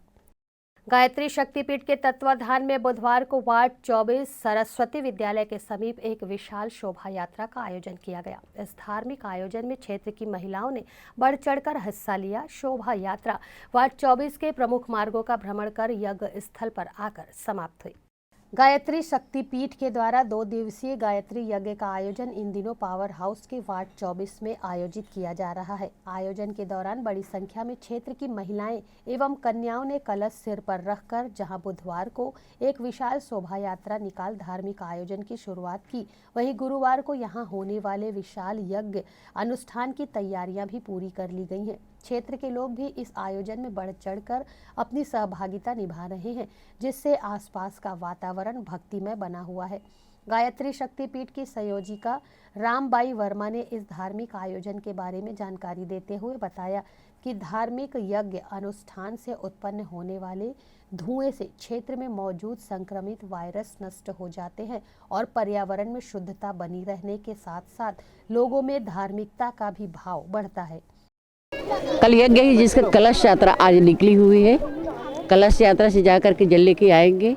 गायत्री शक्तिपीठ के तत्वाधान में बुधवार को वार्ड 24 सरस्वती विद्यालय के समीप एक विशाल शोभा यात्रा का आयोजन किया गया। इस धार्मिक आयोजन में क्षेत्र की महिलाओं ने बढ़ चढ़कर हिस्सा लिया। शोभा यात्रा वार्ड 24 के प्रमुख मार्गों का भ्रमण कर यज्ञ स्थल पर आकर समाप्त हुई। गायत्री शक्तिपीठ के द्वारा 2 दिवसीय गायत्री यज्ञ का आयोजन इन दिनों पावर हाउस के वार्ड 24 में आयोजित किया जा रहा है। आयोजन के दौरान बड़ी संख्या में क्षेत्र की महिलाएं एवं कन्याओं ने कलश सिर पर रखकर जहां बुधवार को एक विशाल शोभा यात्रा निकाल धार्मिक आयोजन की शुरुआत की, वहीं गुरुवार को यहां होने वाले विशाल यज्ञ अनुष्ठान की तैयारियां भी पूरी कर ली गई हैं। क्षेत्र के लोग भी इस आयोजन में बढ़ चढ़कर अपनी सहभागिता निभा रहे हैं, जिससे आसपास का वातावरण भक्तिमय बना हुआ है। गायत्री शक्तिपीठ की संयोजिका रामबाई वर्मा ने इस धार्मिक आयोजन के बारे में जानकारी देते हुए बताया कि धार्मिक यज्ञ अनुष्ठान से उत्पन्न होने वाले धुएं से क्षेत्र में मौजूद संक्रमित वायरस नष्ट हो जाते हैं और पर्यावरण में शुद्धता बनी रहने के साथ साथ लोगों में धार्मिकता का भी भाव बढ़ता है। कल यज्ञ ही जिसका कलश यात्रा आज निकली हुई है। कलश यात्रा से जाकर के जल लेके आएंगे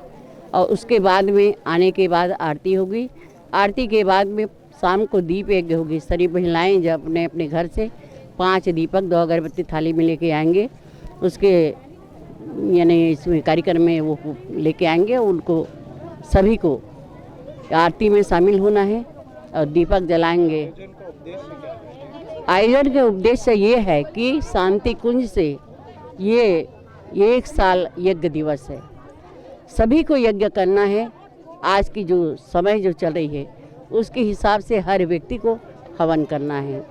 और उसके बाद में आने के बाद आरती होगी। आरती के बाद में शाम को दीप यज्ञ होगी। सारी महिलाएं जब अपने अपने घर से 5 दीपक 2 अगरबत्ती थाली में लेके आएंगे, उसके यानी इसमें कार्यक्रम में वो लेके आएंगे। उनको सभी को आरती में शामिल होना है और दीपक जलाएंगे। आयोजन के उद्देश्य ये है कि शांति कुंज से ये 1 साल यज्ञ दिवस है, सभी को यज्ञ करना है। आज की जो समय जो चल रही है उसके हिसाब से हर व्यक्ति को हवन करना है।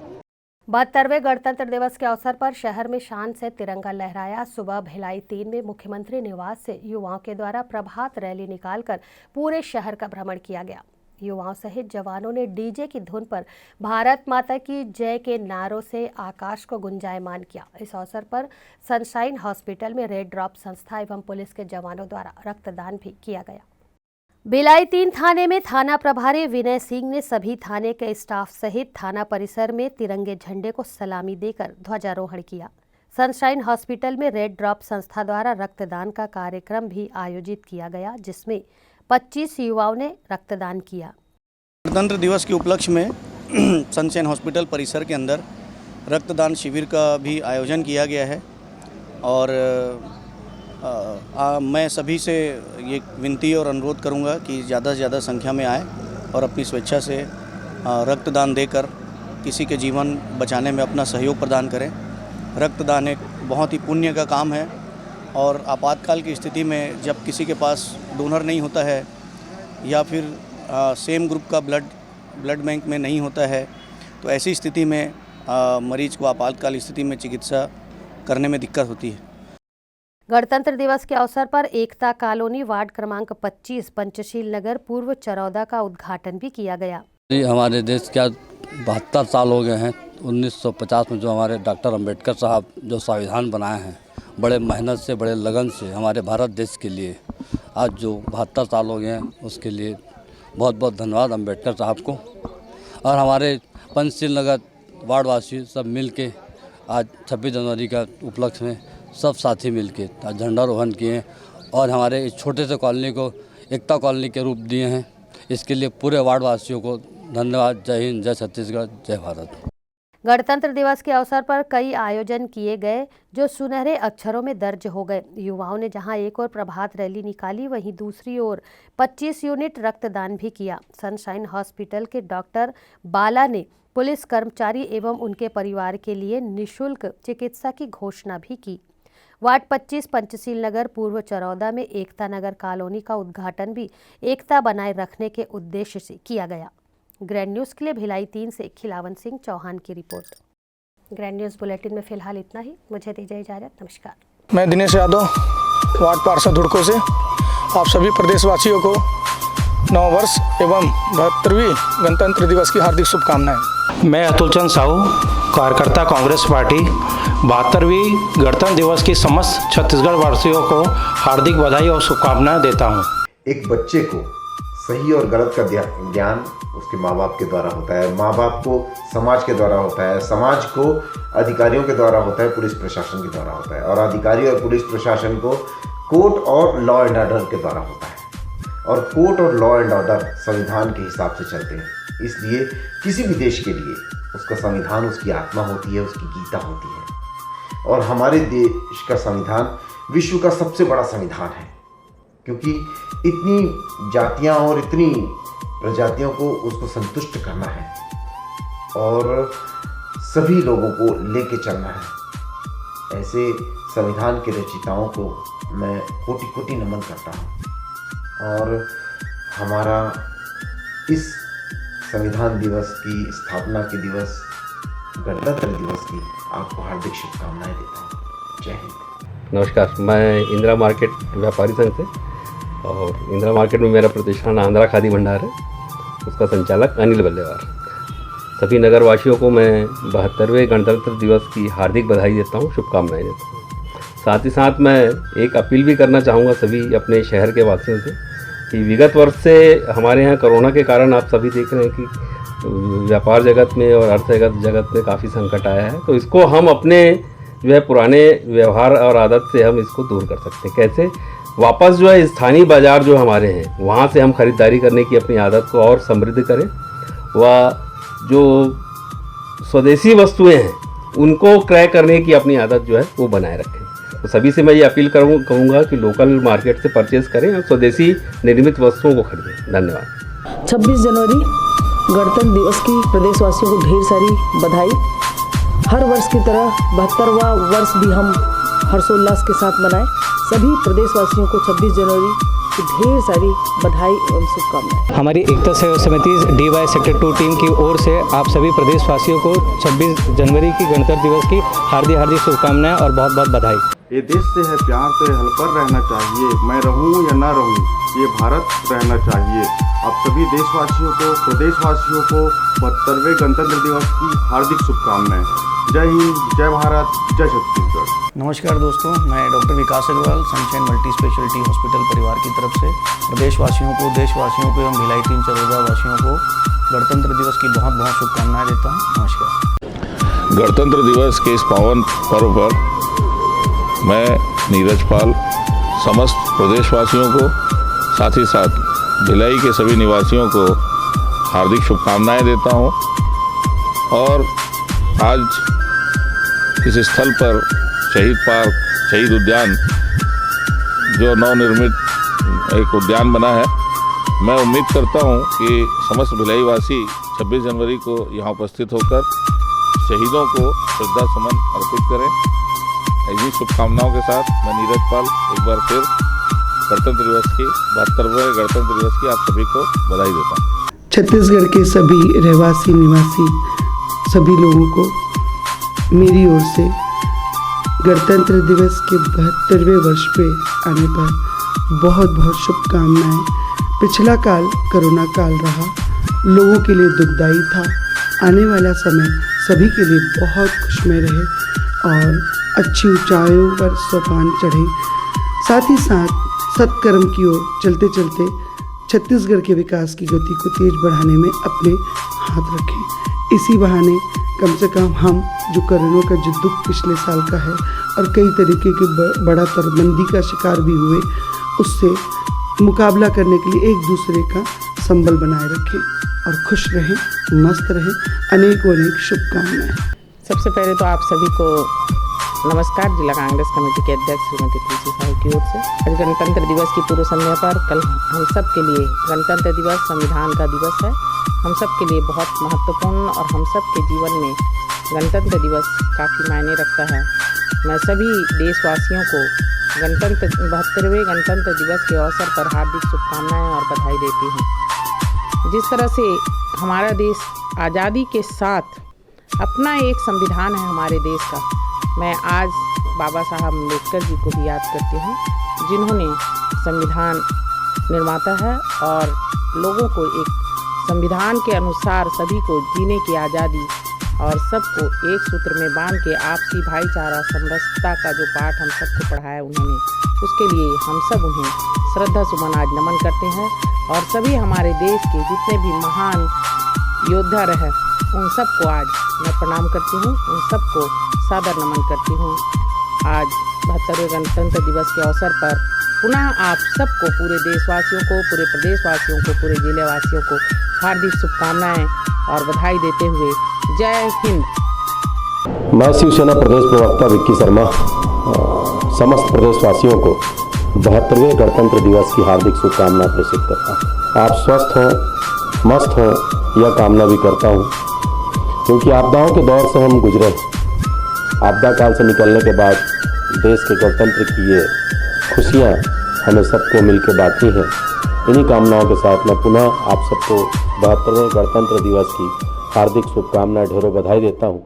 72वें गणतंत्र दिवस के अवसर पर शहर में शान से तिरंगा लहराया। सुबह भिलाई 3 में मुख्यमंत्री निवास से युवाओं के द्वारा प्रभात रैली निकालकर पूरे शहर का भ्रमण किया गया। युवाओं सहित जवानों ने डीजे की धुन पर भारत माता की जय के नारों से आकाश को गुंजायमान किया। इस अवसर पर सनशाइन हॉस्पिटल में रेड ड्रॉप संस्था एवं पुलिस के जवानों द्वारा रक्तदान भी किया गया। भिलाई 3 थाने में थाना प्रभारी विनय सिंह ने सभी थाने के स्टाफ सहित थाना परिसर में तिरंगे झंडे को सलामी देकर ध्वजारोहण किया। सनशाइन हॉस्पिटल में रेड ड्रॉप संस्था द्वारा रक्तदान का कार्यक्रम भी आयोजित किया गया, जिसमें 25 युवाओं ने रक्तदान किया। गणतंत्र दिवस के उपलक्ष्य में सनशाइन हॉस्पिटल परिसर के अंदर रक्तदान शिविर का भी आयोजन किया गया है और मैं सभी से ये विनती और अनुरोध करूंगा कि ज़्यादा से ज़्यादा संख्या में आए और अपनी स्वेच्छा से रक्तदान देकर किसी के जीवन बचाने में अपना सहयोग प्रदान करें। रक्तदान एक बहुत ही पुण्य का काम है और आपातकाल की स्थिति में जब किसी के पास डोनर नहीं होता है या फिर सेम ग्रुप का ब्लड बैंक में नहीं होता है, तो ऐसी स्थिति में मरीज को आपातकाल स्थिति में चिकित्सा करने में दिक्कत होती है। गणतंत्र दिवस के अवसर पर एकता कॉलोनी वार्ड क्रमांक 25 पंचशील नगर पूर्व चरौदा का उद्घाटन भी किया गया। हमारे देश का 72 साल हो गए हैं। 1950 में जो हमारे डॉक्टर अंबेडकर साहब जो संविधान बनाए हैं, बड़े मेहनत से, बड़े लगन से हमारे भारत देश के लिए, आज जो 72 साल हो गए हैं, उसके लिए बहुत बहुत धन्यवाद अंबेडकर साहब को। और हमारे पंचशील नगर वार्ड वासी सब मिल के आज 26 जनवरी का उपलक्ष्य में सब साथी मिल के झंडारोहण किए और हमारे इस छोटे से कॉलोनी को एकता कॉलोनी के रूप दिए हैं। इसके लिए पूरे वार्ड वासियों को धन्यवाद। जय हिंद, जय छत्तीसगढ़, जय भारत। गणतंत्र दिवस के अवसर पर कई आयोजन किए गए जो सुनहरे अक्षरों में दर्ज हो गए। युवाओं ने जहां एक और प्रभात रैली निकाली, वहीं दूसरी ओर 25 यूनिट रक्तदान भी किया। सनशाइन हॉस्पिटल के डॉक्टर बाला ने पुलिस कर्मचारी एवं उनके परिवार के लिए निःशुल्क चिकित्सा की घोषणा भी की। वार्ड 25 पंचशील नगर पूर्व चरौदा में एकता नगर कॉलोनी का उद्घाटन भी एकता बनाए रखने के उद्देश्य से किया गया। ग्रैंड न्यूज़ के लिए भिलाई 3 से खिलावन सिंह चौहान की रिपोर्ट। ग्रैंड न्यूज़ बुलेटिन में फिलहाल इतना ही। मुझे दीजिए इजाजत। नमस्कार। मैं दिनेश यादव, वार्ड पार्षद हुड़को से आप सभी प्रदेशवासियों को नववर्ष एवं 72वीं गणतंत्र दिवस की हार्दिक शुभकामनाएं। मैं अतुलचंद साहू, कार्यकर्ता कांग्रेस पार्टी, 72वीं गणतंत्र दिवस की समस्त छत्तीसगढ़ वासियों को हार्दिक बधाई और शुभकामनाएं देता हूं। एक बच्चे को सही और गलत का ज्ञान उसके माँ बाप के द्वारा होता है, माँ बाप को समाज के द्वारा होता है, समाज को अधिकारियों के द्वारा होता है, पुलिस प्रशासन के द्वारा होता है, और अधिकारी और पुलिस प्रशासन को कोर्ट और लॉ एंड ऑर्डर के द्वारा होता है। और कोर्ट और लॉ एंड ऑर्डर संविधान के हिसाब से चलते हैं। इसलिए किसी भी देश के लिए उसका संविधान उसकी आत्मा होती है, उसकी गीता होती है। और हमारे देश का संविधान विश्व का सबसे बड़ा संविधान है, क्योंकि इतनी जातियां और इतनी प्रजातियों को उसको संतुष्ट करना है और सभी लोगों को लेके चलना है। ऐसे संविधान के रचयिताओं को मैं कोटि कोटि नमन करता हूँ। और हमारा इस संविधान दिवस की स्थापना के दिवस गणतंत्र दिवस की आपको हार्दिक शुभकामनाएं देता हूँ। जय हिंद। नमस्कार, मैं इंदिरा मार्केट व्यापारी संघ से, और इंदिरा मार्केट में मेरा प्रतिष्ठान आंध्रा खादी भंडार है, उसका संचालक अनिल बल्लेवार। सभी नगरवासियों को मैं 72वें गणतंत्र दिवस की हार्दिक बधाई देता हूँ, शुभकामनाएं देता हूँ। साथ ही साथ मैं एक अपील भी करना चाहूँगा सभी अपने शहर के वासियों से कि विगत वर्ष से हमारे यहाँ कोरोना के कारण आप सभी देख रहे हैं कि व्यापार जगत में और अर्थ जगत में काफ़ी संकट आया है। तो इसको हम अपने जो है पुराने व्यवहार और आदत से हम इसको दूर कर सकते हैं। कैसे? वापस जो है स्थानीय बाज़ार जो हमारे हैं वहाँ से हम खरीदारी करने की अपनी आदत को और समृद्ध करें। वह जो स्वदेशी वस्तुएं हैं उनको क्रय करने की अपनी आदत जो है वो बनाए रखें। तो सभी से मैं ये अपील कहूँगा कि लोकल मार्केट से परचेज़ करें और स्वदेशी निर्मित वस्तुओं को खरीदें। धन्यवाद। 26 जनवरी गणतंत्र दिवस की प्रदेशवासियों को ढेर सारी बधाई। हर वर्ष की तरह 72वां वर्ष भी हम हर्षोल्लास के साथ मनाएं। सभी प्रदेशवासियों को 26 जनवरी की ढेर सारी बधाई एवं शुभकामनाएं। हमारी एकता सेवा समिति DY सेक्टर 2 टीम की ओर से आप सभी प्रदेशवासियों को 26 जनवरी की गणतंत्र दिवस की हार्दिक शुभकामनाएं और बहुत बहुत बधाई। ये देश से है प्यार तो हल पर रहना चाहिए, मैं रहूं या ना रहूं ये भारत रहना चाहिए। आप सभी देशवासियों को, प्रदेशवासियों को 72वें गणतंत्र दिवस की हार्दिक शुभकामनाएं। जय हिंद, जय भारत, जय छत्तीसगढ़। नमस्कार दोस्तों, मैं doctor Vikas Agrawal, sunshine multi speciality hospital परिवार की तरफ से प्रदेशवासियों को, देशवासियों को एवं भिलाई 3 चरौदा वासियों को गणतंत्र दिवस की बहुत बहुत शुभकामनाएं देता हूँ। नमस्कार। गणतंत्र दिवस के इस पावन पर्व पर मैं नीरज पाल समस्त प्रदेशवासियों को, साथ ही साथ भिलाई के सभी निवासियों को हार्दिक शुभकामनाएं देता हूं। और आज इस स्थल पर शहीद पार्क, शहीद उद्यान जो नवनिर्मित एक उद्यान बना है, मैं उम्मीद करता हूं कि समस्त भिलाई वासी 26 जनवरी को यहां उपस्थित होकर शहीदों को श्रद्धा सुमन अर्पित करें। ऐसी शुभकामनाओं के साथ मैं नीरज पाल एक बार फिर गणतंत्र दिवस की 72वें गणतंत्र दिवस की आप सभी को बधाई देता हूँ। छत्तीसगढ़ के सभी रहवासी निवासी सभी लोगों को मेरी ओर से गणतंत्र दिवस के 72वें वर्ष पे आने पर बहुत बहुत शुभकामनाएं। पिछला काल कोरोना काल रहा, लोगों के लिए दुखदाई था। आने वाला समय सभी के लिए बहुत खुशमय रहे और अच्छी ऊंचाइयों पर सोपान चढ़े। साथ ही साथ सत्कर्म की ओर चलते चलते छत्तीसगढ़ के विकास की गति को तेज बढ़ाने में अपने हाथ रखें। इसी बहाने कम से कम हम जो कोरोना का जो दुख पिछले साल का है और कई तरीके के बड़ा मंदी का शिकार भी हुए, उससे मुकाबला करने के लिए एक दूसरे का संबल बनाए रखें और खुश रहें, मस्त रहें। अनेक शुभकामनाएं। सबसे पहले तो आप सभी को नमस्कार। जिला कांग्रेस कमेटी के अध्यक्ष श्रीमती तुलसी साहू की ओर से आज गणतंत्र दिवस की पूर्व संध्या पर कल हम सब के लिए गणतंत्र दिवस संविधान का दिवस है। हम सब के लिए बहुत महत्वपूर्ण और हम सब के जीवन में गणतंत्र दिवस काफ़ी मायने रखता है। मैं सभी देशवासियों को 72वें गणतंत्र दिवस के अवसर पर हार्दिक शुभकामनाएं और बधाई देती हूँ। जिस तरह से हमारा देश आज़ादी के साथ अपना एक संविधान है हमारे देश का, मैं आज बाबा साहब अम्बेडकर जी को भी याद करती हूँ, जिन्होंने संविधान निर्माता है और लोगों को एक संविधान के अनुसार सभी को जीने की आज़ादी और सबको एक सूत्र में बांध के आपसी भाईचारा समरसता का जो पाठ हम सबको पढ़ाया उन्होंने, उसके लिए हम सब उन्हें श्रद्धा सुमन आज नमन करते हैं। और सभी हमारे देश के जितने भी महान योद्धा रहे उन सबको आज मैं प्रणाम करती हूँ, उन सबको सादर नमन करती हूँ। आज 72वें गणतंत्र दिवस के अवसर पर पुनः आप सबको, पूरे देशवासियों को, पूरे प्रदेशवासियों को, पूरे जिलेवासियों को हार्दिक शुभकामनाएं और बधाई देते हुए जय हिंद। मैं शिवसेना प्रदेश प्रवक्ता विक्की शर्मा समस्त प्रदेशवासियों को 72वें गणतंत्र दिवस की हार्दिक शुभकामनाएं प्रेषित करता हूँ। आप स्वस्थ हों, मस्त हों, यह कामना भी करता हूँ, क्योंकि आपदाओं के दौर से हम गुजरे। आपदा काल से निकलने के बाद देश के गणतंत्र की ये खुशियाँ हमें सबको मिलकर बांटनी हैं। इन्हीं कामनाओं के साथ मैं पुनः आप सबको 72वें गणतंत्र दिवस की हार्दिक शुभकामनाएं, ढेरों बधाई देता हूँ।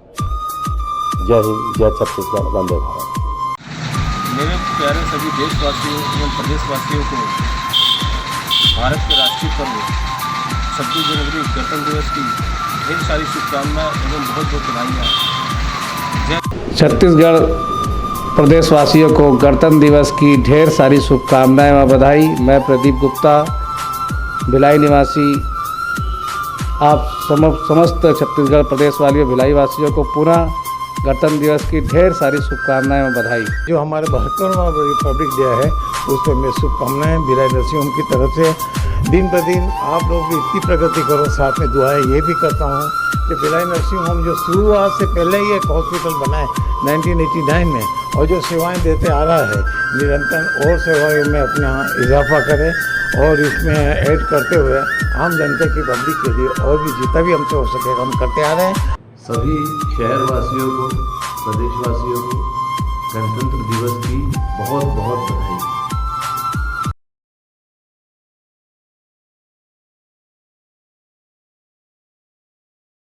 जय हिंद, जय छत्तीसगढ़, वंदे भारत। मेरे प्यारे सभी देशवासियों एवं प्रदेशवासियों को भारत के राष्ट्रीय पर्व 26 जनवरी गणतंत्र दिवस की ढेर सारी शुभकामनाएं एवं बहुत बहुत बधाइयाँ। छत्तीसगढ़ प्रदेशवासियों को गणतंत्र दिवस की ढेर सारी शुभकामनाएं व बधाई। मैं प्रदीप गुप्ता, भिलाई निवासी, आप समस्त छत्तीसगढ़ प्रदेश वालियों भिलाई वासियों को पुनः गणतंत्र दिवस की ढेर सारी शुभकामनाएं व बधाई। जो हमारे 72वां रिपब्लिक डे है उसमें मैं शुभकामनाएं भिलाई नर्सिंग होम की तरफ से दिन ब दिन आप लोग भी इतनी प्रगति करो, साथ में दुआएं ये भी करता हूँ कि भिलाई नर्सिंग होम जो शुरुआत से पहले ही एक हॉस्पिटल बना है 1989 में और जो सेवाएं देते आ रहा है निरंतर और सेवाओं में अपना इजाफा करें और इसमें ऐड करते हुए आम जनता की पब्लिक के लिए और भी जितना भी हमसे हो सके हम करते आ रहे हैं। सभी शहरवासियों को, प्रदेशवासियों को गणतंत्र दिवस की बहुत बहुत बधाई।